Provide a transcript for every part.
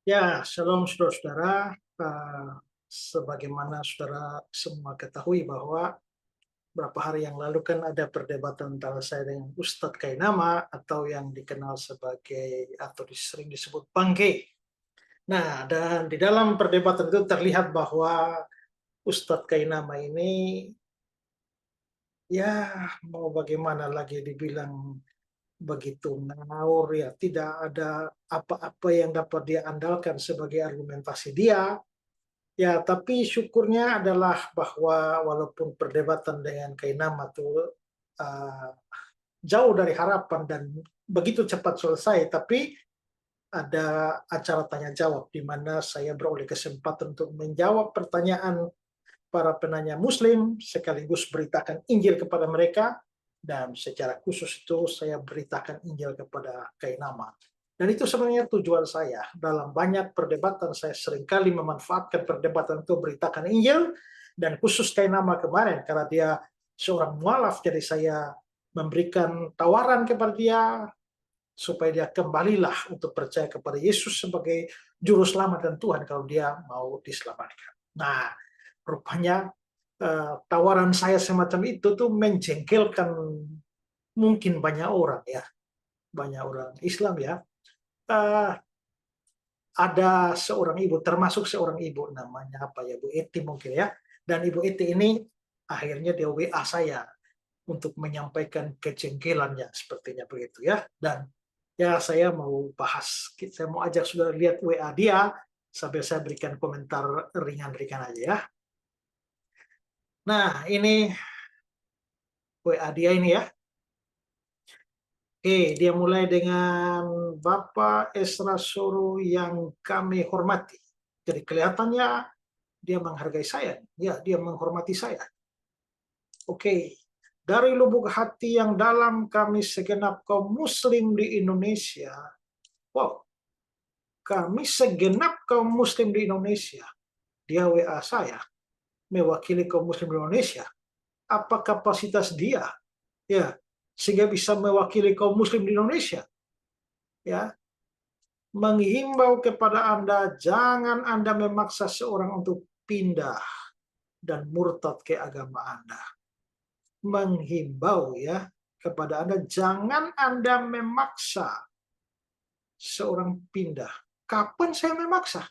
Ya, shalom saudara-saudara. Sebagaimana saudara semua ketahui bahwa beberapa hari yang lalu kan ada perdebatan antara saya dengan Ustadz Kainama atau yang dikenal sebagai atau sering disebut Bangke. Nah, dan di dalam perdebatan itu terlihat bahwa Ustadz Kainama ini ya mau bagaimana lagi dibilang begitu ngawur ya, tidak ada apa-apa yang dapat dia andalkan sebagai argumentasi dia. Ya, tapi syukurnya adalah bahwa walaupun perdebatan dengan Kainama itu uh, jauh dari harapan dan begitu cepat selesai, tapi ada acara tanya jawab di mana saya beroleh kesempatan untuk menjawab pertanyaan para penanya Muslim sekaligus beritakan Injil kepada mereka, dan secara khusus itu saya beritakan Injil kepada Kainama. Dan itu sebenarnya tujuan saya. Dalam banyak perdebatan saya seringkali memanfaatkan perdebatan itu beritakan Injil, dan khusus Kainama kemarin karena dia seorang mualaf, jadi saya memberikan tawaran kepada dia supaya dia kembalilah untuk percaya kepada Yesus sebagai juru selamat dan Tuhan kalau dia mau diselamatkan. Nah, rupanya tawaran saya semacam itu tuh menjengkelkan mungkin banyak orang ya, banyak orang Islam ya. Uh, ada seorang ibu, termasuk seorang ibu namanya apa ya, Bu Eti mungkin ya. Dan Ibu Eti ini akhirnya dia WA saya untuk menyampaikan kejengkelannya sepertinya begitu ya. Dan ya saya mau bahas, saya mau ajak saudara lihat WA dia sambil saya berikan komentar ringan-ringan aja ya. Nah, ini WA dia ini ya. Oke, dia mulai dengan Bapak Esra Soro yang kami hormati. Jadi kelihatannya dia menghargai saya. Ya, dia menghormati saya. Oke, dari lubuk hati yang dalam kami segenap kaum muslim di Indonesia. Wow, kami segenap kaum muslim di Indonesia. Dia WA saya, mewakili kaum muslim di Indonesia. Apa kapasitas dia? Ya, sehingga bisa mewakili kaum muslim di Indonesia. Ya, menghimbau kepada Anda, jangan Anda memaksa seorang untuk pindah dan murtad ke agama Anda. Menghimbau ya kepada Anda, jangan Anda memaksa seorang pindah. Kapan saya memaksa?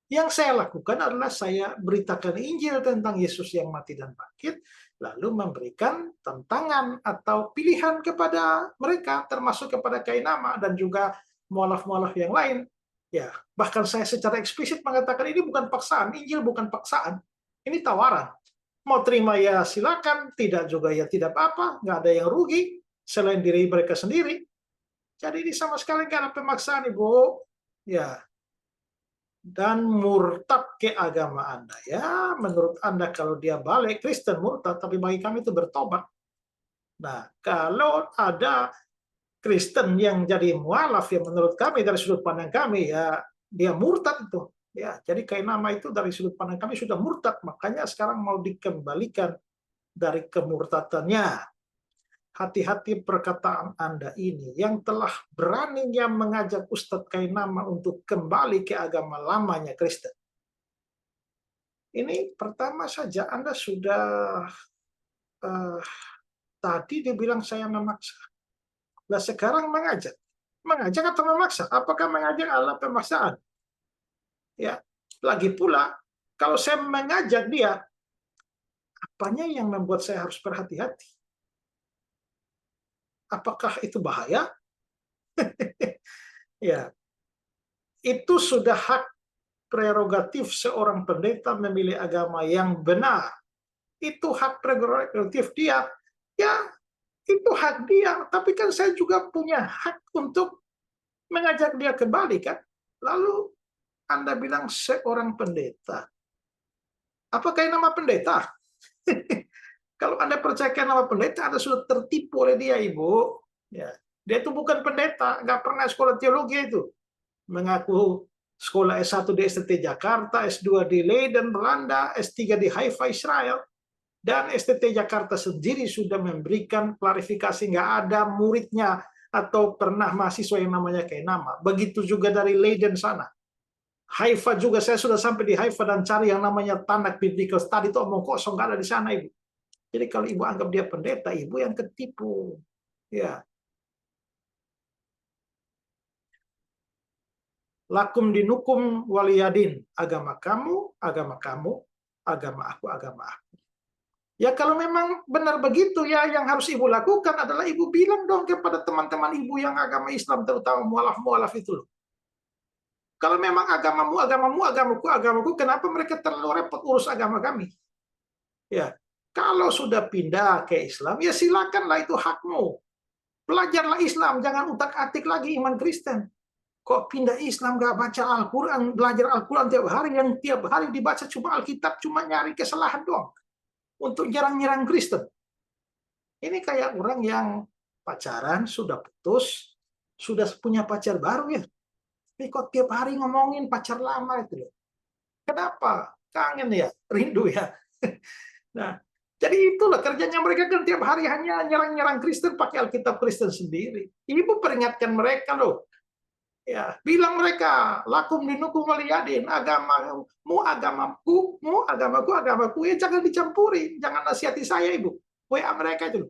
Yang saya lakukan adalah saya beritakan Injil tentang Yesus yang mati dan bangkit, lalu memberikan tantangan atau pilihan kepada mereka, termasuk kepada Kainama dan juga mualaf-mualaf yang lain. Ya, bahkan saya secara eksplisit mengatakan ini bukan paksaan, Injil bukan paksaan, ini tawaran. Mau terima ya silakan, tidak juga ya tidak apa-apa, nggak ada yang rugi selain diri mereka sendiri. Jadi ini sama sekali nggak ada pemaksaan, Ibu. Ya, dan murtad ke agama Anda. Ya, menurut Anda kalau dia balik Kristen murtad, tapi bagi kami itu bertobat. Nah, kalau ada Kristen yang jadi mualaf, ya menurut kami dari sudut pandang kami ya dia murtad itu. Ya, jadi Kainama itu dari sudut pandang kami sudah murtad, makanya sekarang mau dikembalikan dari kemurtadannya. Hati-hati perkataan Anda ini yang telah beraninya mengajak Ustadz Kainama untuk kembali ke agama lamanya Kristen. Ini pertama saja Anda sudah uh, tadi dibilang saya memaksa. Nah sekarang mengajak. Mengajak atau memaksa? Apakah mengajak adalah pemaksaan? Ya, lagi pula kalau saya mengajak dia, apanya yang membuat saya harus berhati-hati? Apakah itu bahaya? Ya, itu sudah hak prerogatif seorang pendeta memilih agama yang benar. Itu hak prerogatif dia. Ya, itu hak dia, tapi kan saya juga punya hak untuk mengajak dia kembali kan. Lalu Anda bilang seorang pendeta. Apakah nama pendeta? Kalau Anda percayakan nama pendeta, Anda sudah tertipu oleh dia, Ibu. Ya. Dia itu bukan pendeta, nggak pernah sekolah teologi itu. Mengaku sekolah S1 di STT Jakarta, S2 di Leiden, Belanda, S3 di Haifa, Israel. Dan STT Jakarta sendiri sudah memberikan klarifikasi nggak ada muridnya atau pernah mahasiswa yang namanya Kainama. Begitu juga dari Leiden sana. Haifa juga, saya sudah sampai di Haifa dan cari yang namanya Tanakh Biblical Study, itu omong kosong, nggak ada di sana, Ibu. Jadi kalau Ibu anggap dia pendeta, Ibu yang ketipu. Ya, lakum dinukum waliyadin, agama kamu, agama aku, agama aku. Ya kalau memang benar begitu, ya yang harus Ibu lakukan adalah Ibu bilang dong kepada teman-teman Ibu yang agama Islam, terutama mualaf-mualaf itu loh. Kalau memang agamaku, kenapa mereka terlalu repot urus agama kami? Ya, kalau sudah pindah ke Islam, ya silakanlah, itu hakmu. Belajarlah Islam, jangan utak-atik lagi iman Kristen. Kok pindah Islam gak baca Al-Quran, belajar Al-Quran tiap hari, yang tiap hari dibaca cuma Alkitab, cuma nyari kesalahan doang untuk nyerang-nyerang Kristen. Ini kayak orang yang pacaran, sudah putus, sudah punya pacar baru ya. Tapi kok tiap hari ngomongin pacar lama itu loh. Kenapa? Kangen ya, rindu ya. Nah, jadi itulah kerjanya mereka kan tiap hari hanya nyerang-nyerang Kristen pakai Alkitab Kristen sendiri. Ibu peringatkan mereka loh. Ya, bilang mereka, lakum dinukum waliyadin, agamaku, ya jangan dicampuri, jangan nasihati saya, Ibu. WA mereka itu.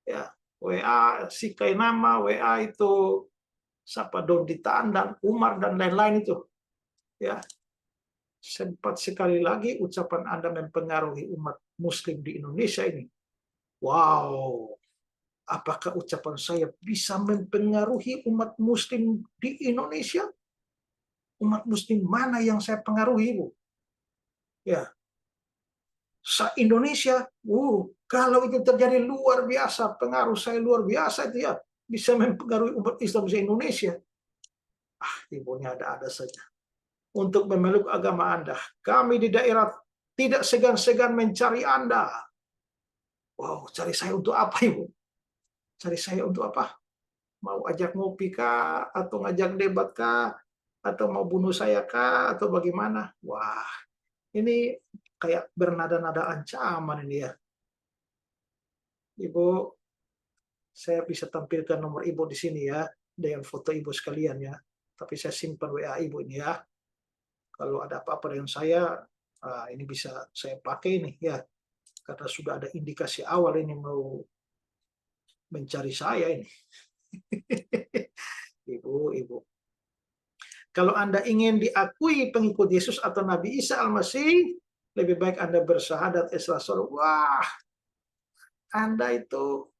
Ya, WA si Kainama, WA itu siapa, Dondita dan Umar dan lain-lain itu. Ya, sempat sekali lagi ucapan Anda mempengaruhi umat Muslim di Indonesia ini. Wow, apakah ucapan saya bisa mempengaruhi umat Muslim di Indonesia? Umat Muslim mana yang saya pengaruhi, Bu? Ya, se-Indonesia, kalau itu terjadi luar biasa, pengaruh saya luar biasa itu ya, bisa mempengaruhi umat Islam di Indonesia. Ibunya ada-ada saja. Untuk memeluk agama Anda, kami di daerah tidak segan-segan mencari Anda. Wow, cari saya untuk apa, Ibu? Cari saya untuk apa? Mau ajak ngopi kah? Atau ngajak debat kah? Atau mau bunuh saya kah? Atau bagaimana? Wah, ini kayak bernada-nada ancaman ini ya. Ibu, saya bisa tampilkan nomor Ibu di sini ya, dengan foto Ibu sekalian ya. Tapi saya simpan WA Ibu ini ya. Kalau ada apa-apa dengan saya, ini bisa saya pakai ini ya. Karena sudah ada indikasi awal ini mau mencari saya ini. Ibu. Kalau Anda ingin diakui pengikut Yesus atau Nabi Isa Al-Masih, lebih baik Anda bersyahadat ikhlas. Wah, Anda itu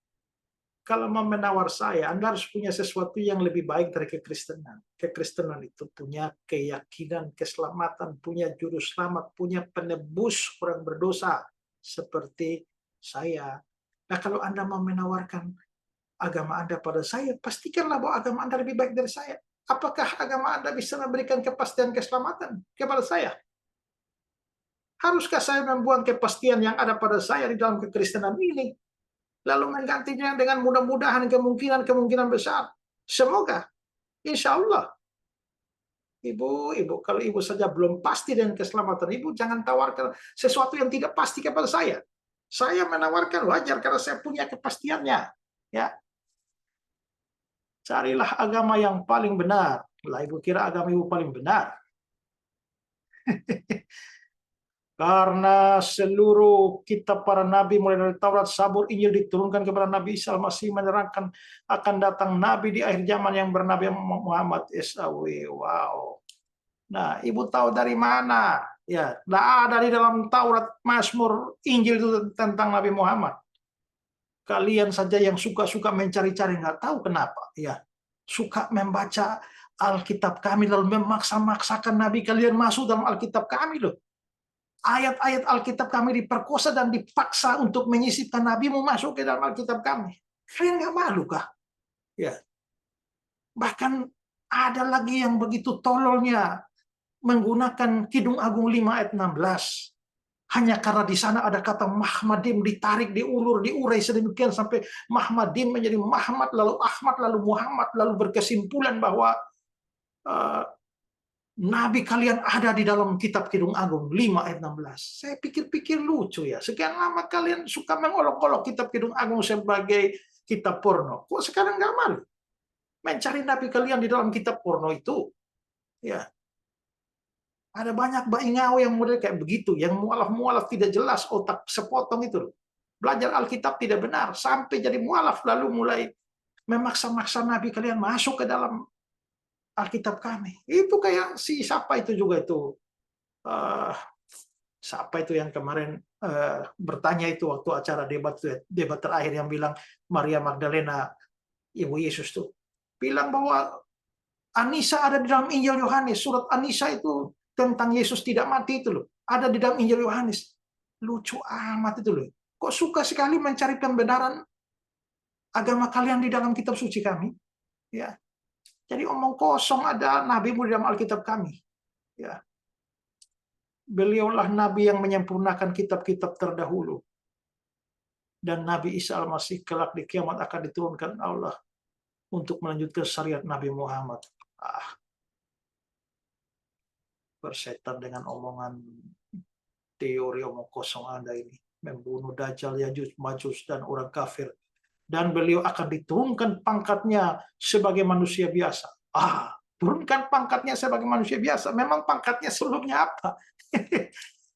kalau mau menawar saya, Anda harus punya sesuatu yang lebih baik dari kekristenan. Kekristenan itu punya keyakinan, keselamatan, punya juru selamat, punya penebus orang berdosa seperti saya. Nah, kalau Anda mau menawarkan agama Anda pada saya, pastikanlah bahwa agama Anda lebih baik dari saya. Apakah agama Anda bisa memberikan kepastian keselamatan kepada saya? Haruskah saya membuang kepastian yang ada pada saya di dalam kekristenan ini, lalu menggantinya dengan mudah-mudahan kemungkinan besar? Semoga, insya Allah. Ibu, kalau Ibu saja belum pasti dengan keselamatan Ibu, jangan tawarkan sesuatu yang tidak pasti kepada saya. Saya menawarkan wajar karena saya punya kepastiannya. Ya, carilah agama yang paling benar. Lah, Ibu kira agama Ibu paling benar? Karena seluruh kitab para nabi mulai dari Taurat, Zabur, Injil diturunkan kepada Nabi Isa Al-Masih, menerangkan akan datang nabi di akhir zaman yang bernama Muhammad SAW. Wow. Nah, Ibu tahu dari mana? Ya, tidak ada di dalam Taurat, Mazmur, Injil itu tentang Nabi Muhammad. Kalian saja yang suka-suka mencari-cari, nggak tahu kenapa. Ya, suka membaca Alkitab kami lalu memaksa-maksakan Nabi kalian masuk dalam Alkitab kami loh. Ayat-ayat Alkitab kami diperkosa dan dipaksa untuk menyisipkan Nabimu masuk ke dalam Alkitab kami. Kalian nggak malu kah? Ya. Bahkan ada lagi yang begitu tololnya menggunakan Kidung Agung 5 ayat 16. Hanya karena di sana ada kata Mahmadim ditarik, diulur, diurai sedemikian sampai Mahmadim menjadi Muhammad, lalu Ahmad, lalu Muhammad, lalu berkesimpulan bahwa Nabi kalian ada di dalam kitab Kidung Agung 5 ayat 16. Saya pikir-pikir lucu ya. Sekian lama kalian suka mengolok-olok kitab Kidung Agung sebagai kitab porno. Kok sekarang nggak malu mencari Nabi kalian di dalam kitab porno itu? Ya. Ada banyak baingau yang model kayak begitu, yang mualaf-mualaf tidak jelas, otak sepotong itu loh. Belajar Alkitab tidak benar, sampai jadi mualaf, lalu mulai memaksa-maksa Nabi kalian masuk ke dalam Alkitab kami. Itu kayak si siapa itu juga itu, eh, siapa itu yang kemarin bertanya itu waktu acara debat terakhir yang bilang Maria Magdalena ibu Yesus tuh bilang bahwa Anisa ada di dalam Injil Yohanes. Surat Anisa itu tentang Yesus tidak mati itu loh. Ada di dalam Injil Yohanes. Lucu amat itu loh. Kok suka sekali mencari pembenaran agama kalian di dalam kitab suci kami? Ya. Jadi omong kosong, ada nabi di dalam Alkitab kami. Ya. Beliaulah nabi yang menyempurnakan kitab-kitab terdahulu. Dan Nabi Isa Al-Masih kelak di kiamat akan diturunkan Allah untuk melanjutkan syariat Nabi Muhammad. Bersetan dengan omongan teori omong kosong Anda ini. Membunuh Dajjal, Yajuj, Majus, dan orang kafir. Dan beliau akan diturunkan pangkatnya sebagai manusia biasa. Turunkan pangkatnya sebagai manusia biasa. Memang pangkatnya sebelumnya apa?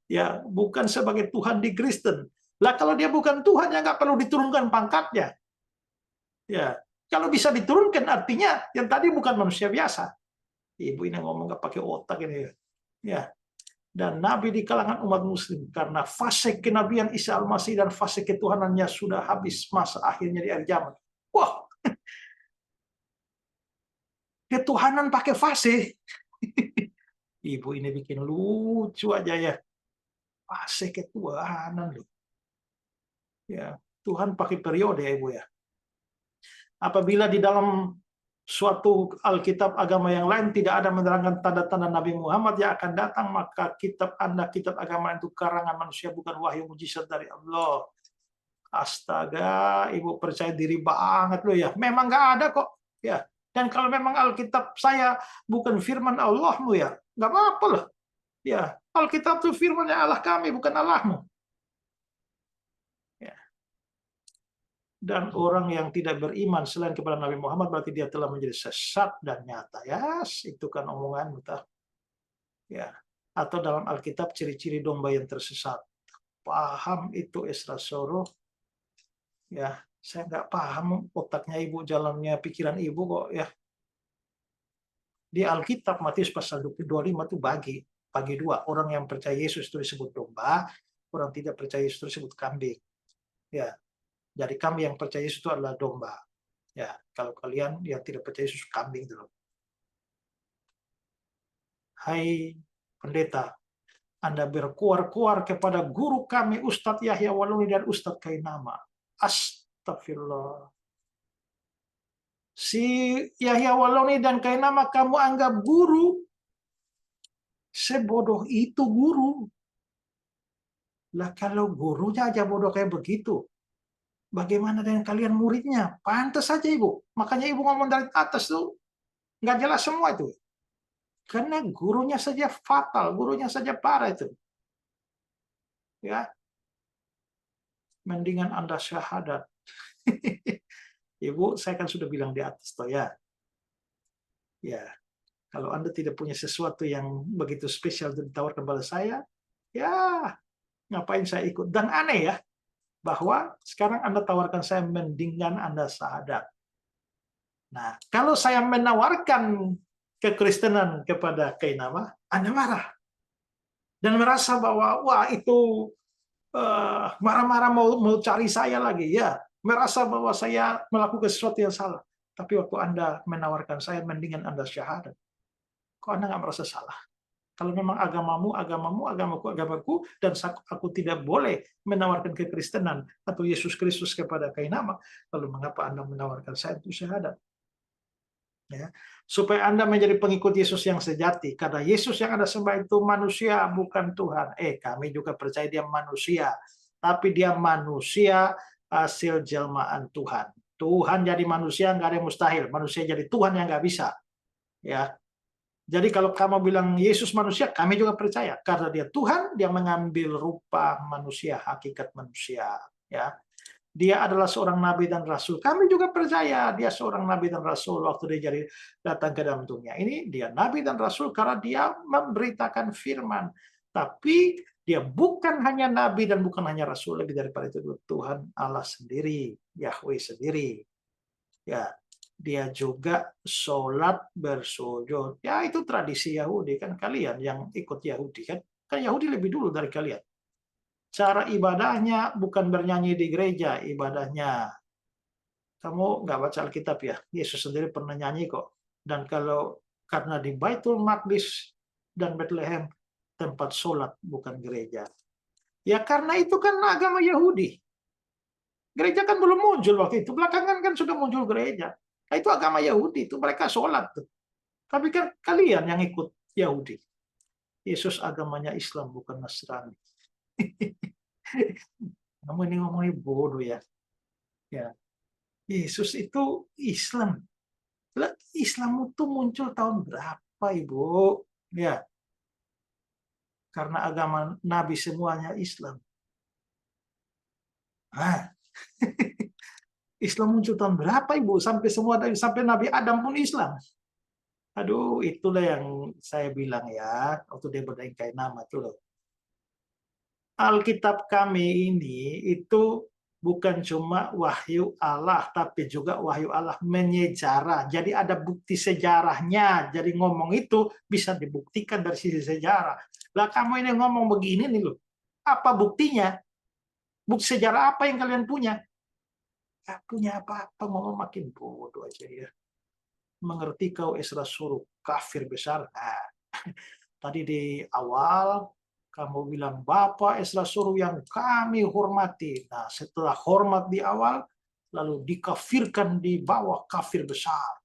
Ya, bukan sebagai Tuhan di Kristen. Lah kalau dia bukan Tuhan, ya nggak perlu diturunkan pangkatnya. Ya, kalau bisa diturunkan artinya yang tadi bukan manusia biasa. Ibu ini ngomong nggak pakai otak ini. Ya, dan nabi di kalangan umat muslim karena fase kenabian Isa Al-Masih dan fase ketuhanannya sudah habis, masa akhirnya di akhir zaman. Wah, ketuhanan pakai fase. Ibu ini bikin lucu aja ya. Fase ketuhanan loh. Ya, Tuhan pakai periode ya Ibu ya. Apabila di dalam suatu Alkitab agama yang lain tidak ada menerangkan tanda-tanda Nabi Muhammad yang akan datang, maka kitab Anda, kitab agama itu karangan manusia, bukan wahyu mujizat dari Allah. Astaga, Ibu percaya diri banget loh ya. Memang nggak ada kok. Ya. Dan kalau memang Alkitab saya bukan firman Allahmu ya, nggak apa-apa loh. Ya, Alkitab itu firman Allah kami, bukan Allahmu. Ya. Dan orang yang tidak beriman selain kepada Nabi Muhammad berarti dia telah menjadi sesat dan nyata. Ya, itu kan omongan kita. Ya. Atau dalam Alkitab ciri-ciri domba yang tersesat. Paham itu Esra Soro? Ya, saya nggak paham otaknya Ibu, jalannya pikiran Ibu kok ya. Di Alkitab Matius pasal 25 itu bagi dua. Orang yang percaya Yesus itu disebut domba, orang tidak percaya Yesus itu disebut kambing. Ya. Jadi kami yang percaya Yesus itu adalah domba. Ya, kalau kalian yang tidak percaya Yesus kambing dulu. Hai pendeta, Anda berkuar-kuar kepada guru kami Ustadz Yahya Waluni dan Ustadz Kainama. Astagfirullah. Si Yahya Waluni dan Kainama kamu anggap guru. Sebodoh itu guru. Lah kalau gurunya aja bodoh kayak begitu, bagaimana dengan kalian muridnya? Pantas saja Ibu. Makanya Ibu ngomong dari atas tuh nggak jelas semua itu. Karena gurunya saja fatal, gurunya saja parah itu. Ya, mendingan Anda syahadat. Ibu, saya kan sudah bilang di atas toh ya. Ya, kalau Anda tidak punya sesuatu yang begitu spesial untuk ditawarkan kepada saya, ya ngapain saya ikut? Dan aneh ya, bahwa sekarang Anda tawarkan saya mendingan Anda syahadat. Nah, kalau saya menawarkan kekristenan kepada Kainama, Anda marah. Dan merasa bahwa, wah itu marah-marah mau cari saya lagi. Ya, merasa bahwa saya melakukan sesuatu yang salah. Tapi waktu Anda menawarkan saya, mendingan Anda syahadat. Kok Anda nggak merasa salah? Kalau memang agamamu, agamaku, dan aku tidak boleh menawarkan kekristenan atau Yesus Kristus kepada Kainama, lalu mengapa Anda menawarkan saya untuk syahadat? Ya, supaya Anda menjadi pengikut Yesus yang sejati. Karena Yesus yang Anda sembah itu manusia, bukan Tuhan. Kami juga percaya dia manusia. Tapi dia manusia hasil jelmaan Tuhan. Tuhan jadi manusia, nggak ada yang mustahil. Manusia jadi Tuhan yang nggak bisa. Ya, jadi kalau kamu bilang Yesus manusia, kami juga percaya. Karena dia Tuhan, dia mengambil rupa manusia, hakikat manusia. Ya. dia adalah seorang nabi dan rasul. Kami juga percaya dia seorang nabi dan rasul waktu dia jadi datang ke dalam dunia. Ini dia nabi dan rasul karena dia memberitakan firman. Tapi dia bukan hanya nabi dan bukan hanya rasul, lebih daripada itu Tuhan Allah sendiri, Yahweh sendiri. Ya, dia juga sholat bersujud. Ya, itu tradisi Yahudi kan, kalian yang ikut Yahudi kan. Kan Yahudi lebih dulu dari kalian. Cara ibadahnya bukan bernyanyi di gereja, ibadahnya. Kamu nggak baca Alkitab ya? Yesus sendiri pernah nyanyi kok. Dan karena di Baitul Maqdis dan Bethlehem tempat sholat bukan gereja. Ya karena itu kan agama Yahudi. Gereja kan belum muncul waktu itu. Belakangan kan sudah muncul gereja. Nah, itu agama Yahudi, itu mereka sholat. Tapi kan kalian yang ikut Yahudi. Yesus agamanya Islam bukan Nasrani. Kamu ini ngomongnya bodoh ya. Ya, Yesus itu Islam. Lah, Islam itu muncul tahun berapa, Ibu? Ya, karena agama Nabi semuanya Islam. Ah, Islam muncul tahun berapa, Ibu? Sampai Nabi Adam pun Islam. Aduh, itulah yang saya bilang ya, waktu dia berdengkai nama itu loh. Alkitab kami ini itu bukan cuma wahyu Allah, tapi juga wahyu Allah menyejarah. Jadi ada bukti sejarahnya. Jadi ngomong itu bisa dibuktikan dari sisi sejarah. Lah kamu ini ngomong begini nih loh. Apa buktinya? Bukti sejarah apa yang kalian punya? Gak punya apa-apa, ngomong makin bodoh aja ya. Mengerti kau Esra suruh kafir besar? Nah, tadi di awal kamu bilang Bapak Esra suruh yang kami hormati. Nah, setelah hormat di awal, lalu dikafirkan di bawah kafir besar.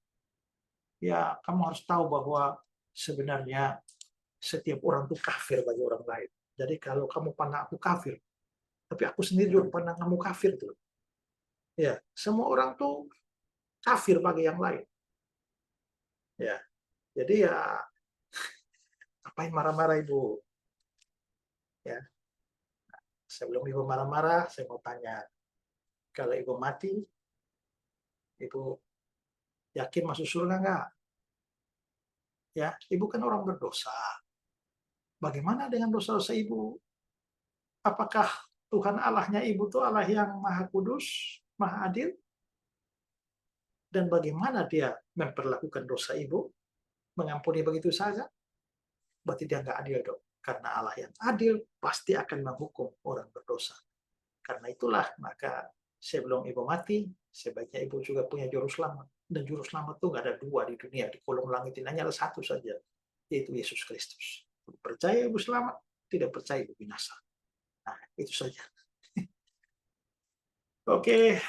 Ya, kamu harus tahu bahwa sebenarnya setiap orang itu kafir bagi orang lain. Jadi kalau kamu pandang aku kafir, tapi aku sendiri juga pandang kamu kafir tuh. Ya, semua orang tuh kafir bagi yang lain. Ya, jadi ya ngapain marah-marah Ibu? Ya, sebelum Ibu marah-marah, saya mau tanya, kalau Ibu mati, Ibu yakin masuk surga nggak? Ya, Ibu kan orang berdosa. Bagaimana dengan dosa-dosa Ibu? Apakah Tuhan Allahnya Ibu itu Allah yang Maha Kudus, Maha Adil? Dan bagaimana dia memperlakukan dosa Ibu? Mengampuni begitu saja? Berarti dia nggak adil dong. Karena Allah yang adil pasti akan menghukum orang berdosa. Karena itulah, maka sebelum Ibu mati, sebaiknya Ibu juga punya juru selamat. Dan juru selamat itu nggak ada dua di dunia. Di kolong langit ini hanya ada satu saja, yaitu Yesus Kristus. Percaya Ibu selamat, tidak percaya Ibu binasa. Nah, itu saja. Oke,